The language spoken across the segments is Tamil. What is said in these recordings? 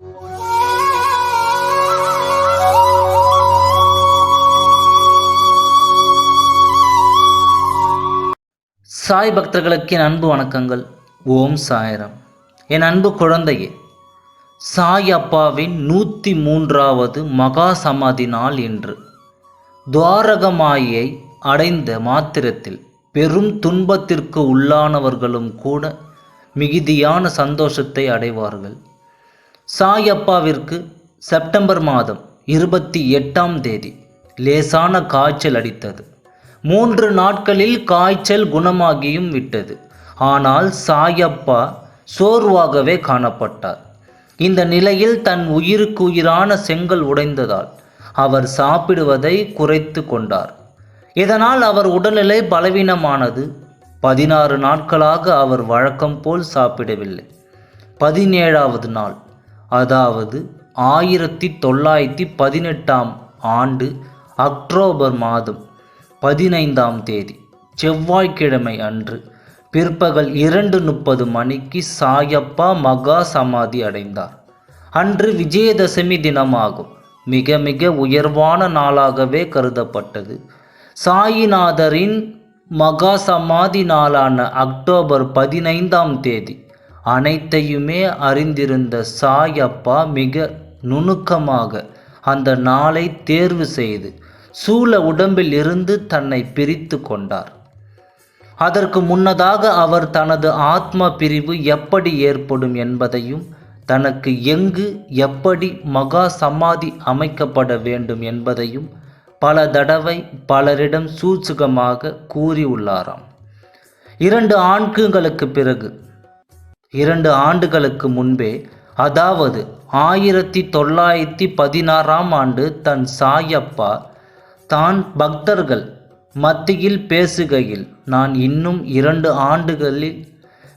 சாய் பக்தர்களுக்கு என் அன்பு வணக்கங்கள். ஓம் சாய்ராம். என் அன்பு குழந்தையே, சாய் அப்பாவின் 103வது மகா சமாதி நாள் இன்று. துவாரகமாயை அடைந்த மாத்திரத்தில் பெரும் துன்பத்திற்கு உள்ளானவர்களும் கூட மிகுதியான சந்தோஷத்தை அடைவார்கள். சாய் அப்பாவிற்கு செப்டம்பர் மாதம் 28ஆம் தேதி லேசான காய்ச்சல் அடித்தது. 3 நாட்களில் காய்ச்சல் குணமாகியும் விட்டது. ஆனால் சாயப்பா சோர்வாகவே காணப்பட்டார். இந்த நிலையில் தன் உயிருக்கு உயிரான செங்கல் உடைந்ததால் அவர் சாப்பிடுவதை குறைத்து கொண்டார். இதனால் அவர் உடல்நிலை பலவீனமானது. 16 நாட்களாக அவர் வழக்கம் போல் சாப்பிடவில்லை. 17வது நாள், அதாவது 1918ஆம் ஆண்டு அக்டோபர் மாதம் 15ஆம் தேதி செவ்வாய்க்கிழமை அன்று பிற்பகல் 2:30 மணிக்கு சாயப்பா மகா சமாதி அடைந்தார். அன்று விஜயதசமி தினமாகும். மிக மிக உயர்வான நாளாகவே கருதப்பட்டது. சாயிநாதரின் மகா சமாதி நாளான அக்டோபர் 15ஆம் தேதி அனைத்தையுமே அறிந்திருந்த சாயப்பா மிக நுணுக்கமாக அந்த நாளை தேர்வு செய்து சூழ உடம்பில் இருந்து தன்னை பிரித்து கொண்டார். அதற்கு முன்னதாக அவர் தனது ஆத்ம பிரிவு எப்படி ஏற்படும் என்பதையும், தனக்கு எங்கு எப்படி மகா சமாதி அமைக்கப்பட வேண்டும் என்பதையும் பல தடவை பலரிடம் சூட்சுகமாக கூறியுள்ளாராம். 2 ஆண்டுகளுக்கு பிறகு, 2 ஆண்டுகளுக்கு முன்பே, அதாவது 1916ஆம் ஆண்டு தன் சாயப்பா தான் பக்தர்கள் மத்தியில் பேசுகையில், நான் இன்னும் 2 ஆண்டுகளில்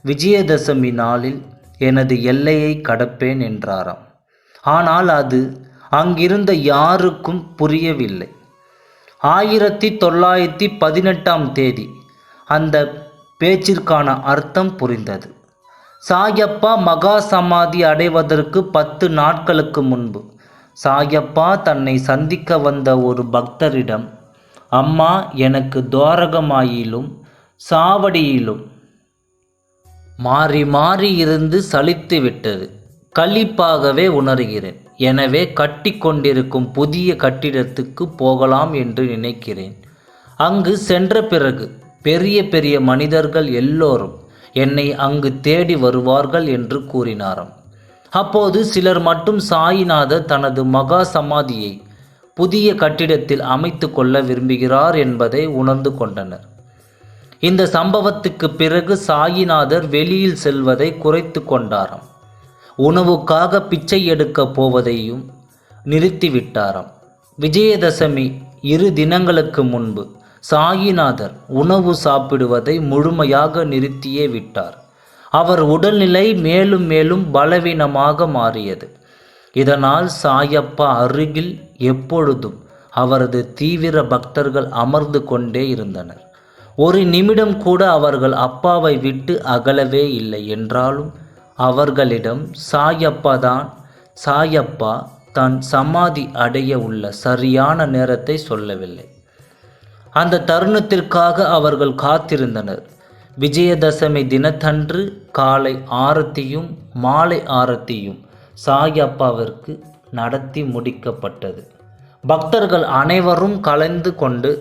விஜயதசமி நாளில் எனது எல்லையை கடப்பேன் என்றாராம். ஆனால் அது அங்கிருந்த யாருக்கும் புரியவில்லை. 1918ஆம் தேதி அந்த பேச்சிற்கான அர்த்தம் புரிந்தது. சாயப்பா மகா சமாதி அடைவதற்கு 10 நாட்களுக்கு முன்பு சாயப்பா தன்னை சந்திக்க வந்த ஒரு பக்தரிடம், அம்மா, எனக்கு துவாரகமாயிலும் சாவடியிலும் மாறி மாறி இருந்து சலித்து விட்டது. கழிப்பாகவே உணர்கிறேன். எனவே கட்டி கொண்டிருக்கும் புதிய கட்டிடத்துக்கு போகலாம் என்று நினைக்கிறேன். அங்கு சென்ற பிறகு பெரிய பெரிய மனிதர்கள் எல்லோரும் என்னை அங்கு தேடி வருவார்கள் என்று கூறினாராம். அப்போது சிலர் மட்டும் சாயிநாதர் தனது மகா சமாதியை புதிய கட்டிடத்தில் அமைத்து கொள்ள விரும்புகிறார் என்பதை உணர்ந்து கொண்டனர். இந்த சம்பவத்துக்கு பிறகு சாயிநாதர் வெளியில் செல்வதை குறைத்து கொண்டாராம். உணவுக்காக பிச்சை எடுக்க போவதையும் நிறுத்திவிட்டாராம். விஜயதசமி 2 தினங்களுக்கு முன்பு சாயிநாதர் உணவு சாப்பிடுவதை முழுமையாக நிறுத்தியே விட்டார். அவர் உடல்நிலை மேலும் மேலும் பலவீனமாக மாறியது. இதனால் சாயப்பா அருகில் எப்பொழுதும் அவரது தீவிர பக்தர்கள் அமர்ந்து கொண்டே இருந்தனர். ஒரு நிமிடம் கூட அவர்கள் அப்பாவை விட்டு அகலவே இல்லை. என்றாலும் அவர்களிடம் சாயப்பா தான் சமாதி அடைய உள்ள சரியான நேரத்தை சொல்லவில்லை. அந்த தருணத்திற்காக அவர்கள் காத்திருந்தனர். விஜயதசமி தினத்தன்று காலை ஆரத்தியும் மாலை ஆரத்தியும் சாயப்பாவிற்கு நடத்தி முடிக்கப்பட்டது. பக்தர்கள் அனைவரும் கலந்து கொண்டு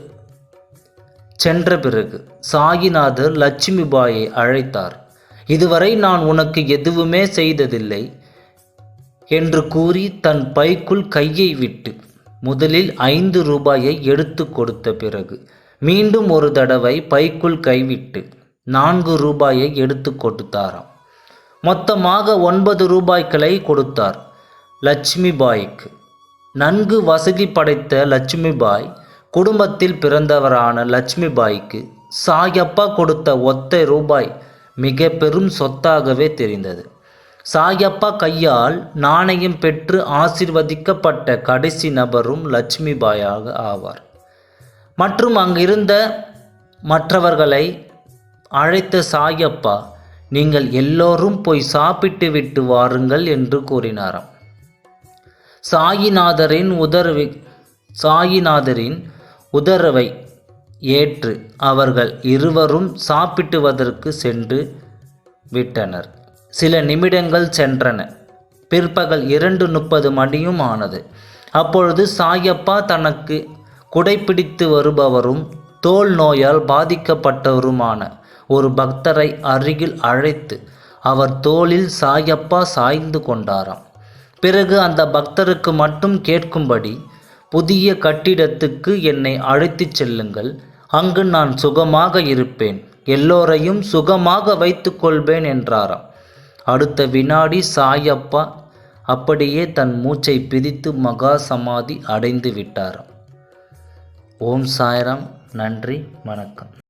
சென்ற பிறகு சாயிநாதர் லட்சுமிபாயை அழைத்தார். இதுவரை நான் உனக்கு எதுவுமே செய்ததில்லை என்று கூறி தன் பைக்குள் கையை விட்டு முதலில் 5 ரூபாயை எடுத்து கொடுத்த பிறகு மீண்டும் ஒரு தடவை பைக்குள் கைவிட்டு 4 ரூபாயை எடுத்து கொடுத்தாராம். மொத்தமாக 9 ரூபாய்களை கொடுத்தார் லட்சுமிபாய்க்கு. நன்கு வசதி படைத்த லட்சுமிபாய் குடும்பத்தில் பிறந்தவரான லட்சுமிபாய்க்கு சாயப்பா கொடுத்த ஒத்த ரூபாய் மிக பெரும் சொத்தாகவே தெரிந்தது. சாயப்பா கையால் நாணயம் பெற்று ஆசீர்வதிக்கப்பட்ட கடைசி நபரும் லட்சுமிபாயாக ஆவார். மற்றும் அங்கிருந்த மற்றவர்களை அழைத்த சாயப்பா, நீங்கள் எல்லோரும் போய் சாப்பிட்டு விட்டு வாருங்கள் என்று கூறினாராம். சாயிநாதரின் உத்தரவை ஏற்று அவர்கள் இருவரும் சாப்பிடுவதற்கு சென்று விட்டனர். சில நிமிடங்கள் சென்றன. பிற்பகல் 2:30 மணியும் ஆனது. அப்பொழுது சாயப்பா தனக்கு குடைப்பிடித்து வருபவரும் தோல் நோயால் பாதிக்கப்பட்டவருமான ஒரு பக்தரை அருகில் அழைத்து அவர் தோளில் சாயப்பா சாய்ந்து கொண்டாராம். பிறகு அந்த பக்தருக்கு மட்டும் கேட்கும்படி, புதிய கட்டிடத்துக்கு என்னை அழைத்துச் செல்லுங்கள், அங்கு நான் சுகமாக இருப்பேன், எல்லோரையும் சுகமாக வைத்து கொள்வேன் என்றாராம். அடுத்த வினாடி சாயப்பா அப்படியே தன் மூச்சை பிரித்து மகா சமாதி அடைந்து விட்டாராம். ஓம் சாய்ராம். நன்றி, வணக்கம்.